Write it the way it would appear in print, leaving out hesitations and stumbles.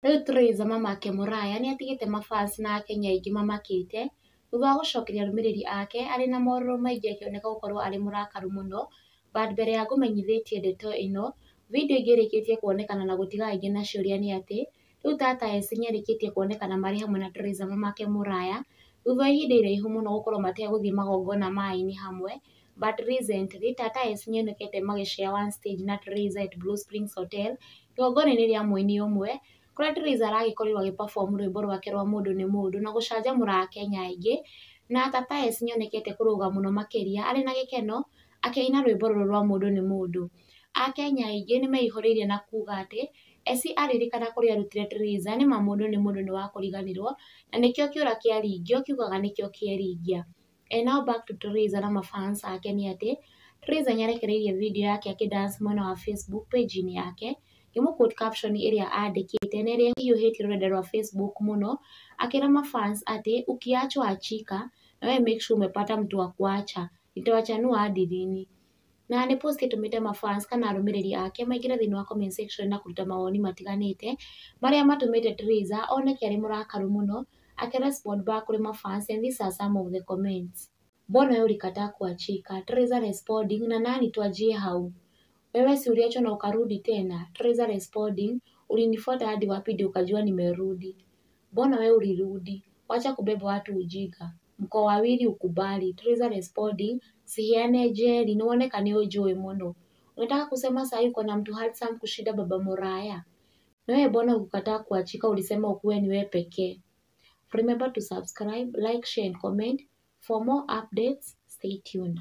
Rĩu Theresa mamake Mũraya nĩ atigĩte mafans na Akenya aingĩ mamakĩte thutha wa gũcokeria arũmĩrĩri ake arĩ na morũrũ maingĩ akĩoneka gũkorwo arĩ mũrakaru mũno. But mbere ya ngũmenyithĩtie ndeto ĩno, video ingĩ ĩrĩkĩtie kuonekana na gũtiga aingĩ na ciũria nĩ atĩ rĩu Tata Esi nĩarĩkĩtie kuonekana marĩ hamwe na Theresa mamake Mũraya thutha wa ihinda iraihu mũno gũkorwo mategũthiĩ magongona ma-aini hamwe. But recently Tata Esi nĩonekete magĩshare one stage na Theresa at Blue Springs Hotel igongona-inĩ rĩa mũini ũmwe, kũrĩa Theresa aragĩkorirwo agĩ perform rwĩmbo rwake rwa mũndũ nĩ mũndũ na gũcanjamũra Akenya aingĩ. Na Tata Esi nĩonekete kũrũga mũno makĩria arĩ na gĩkeno akĩina rwĩmbo rũrũ rwa mũndũ nĩ mũndũ. Akenya aingĩ nĩmeihũrĩirie na kuga atĩ Esi aririkana kũrĩa arutire Theresa nĩma mũndũ nĩ mũndũ nĩ wa kũriganĩrwo na nĩkĩo kĩũra kĩaringio kiugaga nĩkĩo kĩeringia. And now back to Theresa na mafans ake nĩ atĩ Theresa nĩarekereirie video yake akĩ-dance mwena wa Facebook page-inĩ yake, ngĩmũ quote caption ĩrĩa andĩkĩte na ĩrĩa ĩhiũhĩtie rũrenda rwa Facebook mũno, akĩra mafans atĩ ukiachwa achika na wewe make sure umepata mtu wa kuacha, nitawachanua hadi lini. Na nĩ post ĩtũmĩte mafans kana arũmĩrĩri ake maingĩre thĩinĩ wa comment section na kũruta mawoni matiganĩte marĩa matũmĩte Theresa oneke arĩ mũrakaru mũno akĩ respond back kũrĩ mafans, and these are some of the comments. Mbona wewe ulikataa kuachika? Theresa responding, na nani tuachie hau? Wewe si uliachwa na ukarudi tena? Theresa responding, ulinifuata hadi wapi ndio ukajua nimerudi? Mbona wewe ulirudi? Wacha kubeba watu ujinga. Mko wawili ukubali. Theresa responding, sihiane jeli, naoneka ni ujue muno. Unataka kusema sasa uko na mtu handsome kushinda baba Mũraya? Na wewe mbona ukukataa kuachika, ulisema ukuwe ni wewe pekee? Remember to subscribe, like, share and comment. For more updates, stay tuned.